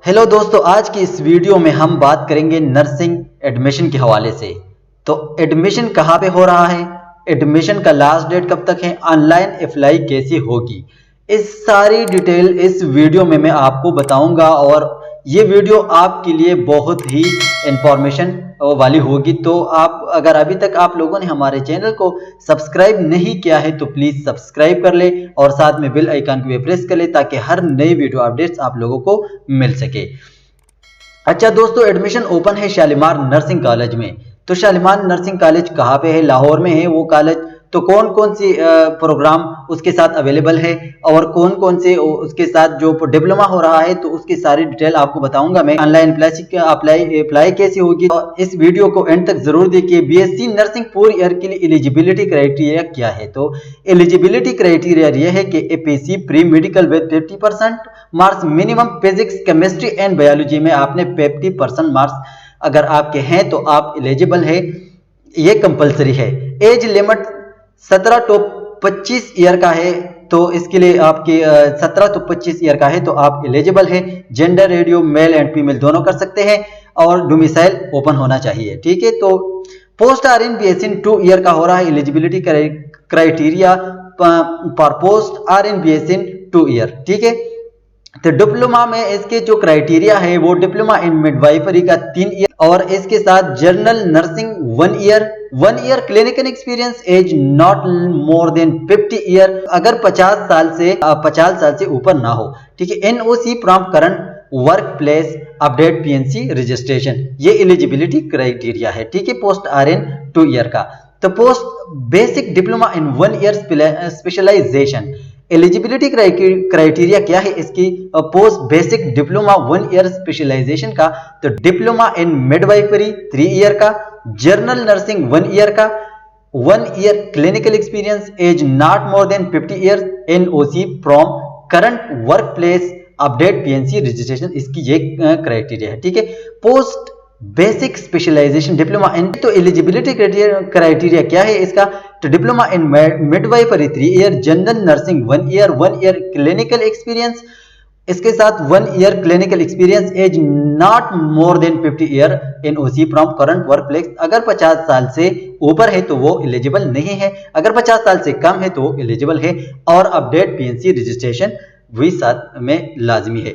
Hello दोस्तों, आज की इस वीडियो में हम बात करेंगे नर्सिंग एडमिशन के हवाले से। तो एडमिशन कहाँ पे हो रहा है, एडमिशन का लास्ट डेट कब तक है, ऑनलाइन अप्लाई कैसे होगी, इस सारी डिटेल इस वीडियो में मैं आपको बताऊंगा। और ये वीडियो आपके लिए बहुत ही इंफॉर्मेशन वाली होगी। तो आप अगर अभी तक आप लोगों ने हमारे चैनल को सब्सक्राइब नहीं किया है तो प्लीज सब्सक्राइब कर ले और साथ में बेल आइकन को भी प्रेस कर ले ताकि हर नई वीडियो अपडेट्स आप लोगों को मिल सके। अच्छा दोस्तों, एडमिशन ओपन है शालीमार नर्सिंग कॉलेज में। तो शालीमार नर्सिंग कॉलेज कहाँ पे है, लाहौर में है वो कॉलेज। तो कौन कौन सी प्रोग्राम उसके साथ अवेलेबल है और कौन कौन से उसके साथ जो डिप्लोमा हो रहा है, तो उसकी सारी डिटेल आपको बताऊंगा मैं। ऑनलाइन अप्लाई कैसे होगी, तो इस वीडियो को एंड तक जरूर देखिए। बीएससी नर्सिंग 4 ईयर के लिए एलिजिबिलिटी क्राइटेरिया क्या है। तो एलिजिबिलिटी क्राइटेरिया यह है कि APC pre medical with 50% marks minimum, physics chemistry and biology में आपने 50% मार्क्स अगर आपके हैं तो आप एलिजिबल है, ये कंपलसरी है। एज लिमिट 17 to 25 ईयर का है, तो इसके लिए आपके 17 to 25 ईयर का है तो आप एलिजिबल है। Gender radio male and female दोनों कर सकते हैं और डोमिसाइल ओपन होना चाहिए, ठीक है। तो post R N BSc 2 year का हो रहा है। Eligibility criteria for post R N BSc 2 year, ठीक है। तो डिप्लोमा में इसके जो क्राइटेरिया है वो डिप्लोमा इन मिडवाइफरी का 3 ईयर और इसके साथ general nursing 1 year clinical experience, age not more than 50 year, अगर 50 साल से ऊपर ना हो, ठीक है। NOC from current work place, update PNC registration, ये एलिजिबिलिटी क्राइटेरिया है, ठीक है। पोस्ट आर इन 2 ईयर का। तो post basic diploma in 1 year specialization, eligibility criteria क्या है इसकी, post basic diploma 1 year specialization का। तो डिप्लोमा इन मिडवाइफरी 3 ईयर का, जनरल नर्सिंग 1 ईयर का, 1 year clinical experience, age not more than 50 year, NOC from current work place, update PNC registration, इसकी ये criteria है, ठीक है। Post basic specialization diploma in, तो एलिजिबिलिटी क्राइटेरिया क्या है इसका, तो diploma in midwifery 3 year, general nursing 1 year clinical experience, इसके साथ 1 year clinical experience, age not more than 50 year, NOC from current work place. अगर 50 साल से ऊपर है तो वो एलिजिबल नहीं है, अगर 50 साल से कम है तो एलिजिबल है, और अपडेट पीएनसी रजिस्ट्रेशन भी साथ में लाजमी है।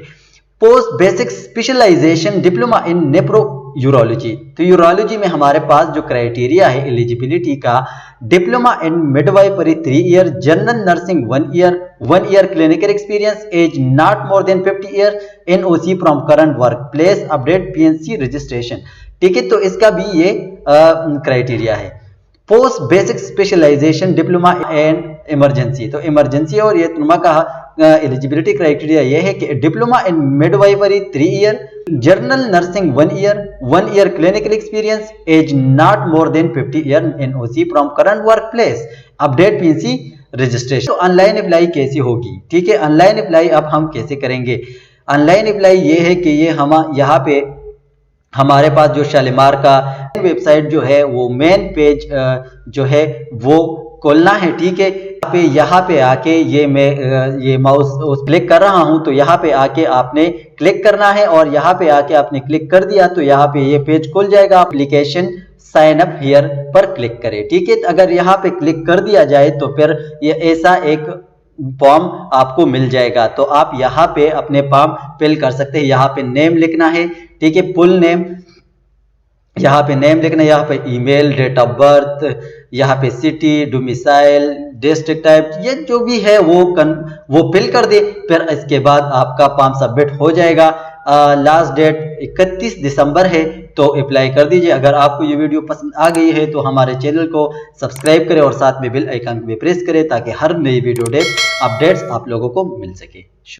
Post basic specialization diploma in nephro urology, तो यूरोलॉजी में हमारे पास जो क्राइटेरिया है एलिजिबिलिटी का, diploma in midwifery 3 year, general nursing 1 year clinical experience, age not more than 50 year, NOC from current work place, update PNC registration, ठीक है। तो इसका भी ये क्राइटेरिया है। Post basic specialization diploma and emergency, तो इमरजेंसी और ये तुमा का एलिजिबिलिटी क्राइटेरिया ये है कि diploma in midwifery 3 year, general nursing 1 year clinical experience, age not more than 50 year, NOC from current work place, update PNC registration. तो online apply कैसी होगी, ठीक है। ऑनलाइन अप्लाई अब हम कैसे करेंगे, ऑनलाइन अप्लाई ये है कि ये हम यहाँ पे हमारे पास जो शालीमार का वेबसाइट जो है वो मेन पेज जो है वो खोलना है, ठीक है। यहाँ पे आके ये माउस क्लिक कर रहा हूं, तो यहाँ पे आके आपने क्लिक करना है और यहाँ पे आके आपने क्लिक कर दिया तो यहाँ पे ये पेज खुल जाएगा। एप्लीकेशन साइन अप हियर पर क्लिक करें, ठीक है। अगर यहाँ पे क्लिक कर दिया जाए तो फिर ये ऐसा एक फॉर्म आपको मिल जाएगा, तो आप यहाँ पे अपने फॉर्म फिल कर सकते हैं। यहाँ पे नेम लिखना है, ठीक है, फुल नेम, यहाँ पे नेम लिखना है, यहाँ पे ईमेल, डेट ऑफ बर्थ, यहाँ पे सिटी, डोमिसाइल, डिस्ट्रिक्ट टाइप, ये जो भी है वो फिल कर दे। फिर इसके बाद आपका फॉर्म सबमिट हो जाएगा। लास्ट डेट 31 दिसंबर है, तो अप्लाई कर दीजिए। अगर आपको ये वीडियो पसंद आ गई है तो हमारे चैनल को सब्सक्राइब करें और साथ में बेल आइकन भी प्रेस करें ताकि हर नई वीडियो अपडेट्स आप लोगों को मिल सके।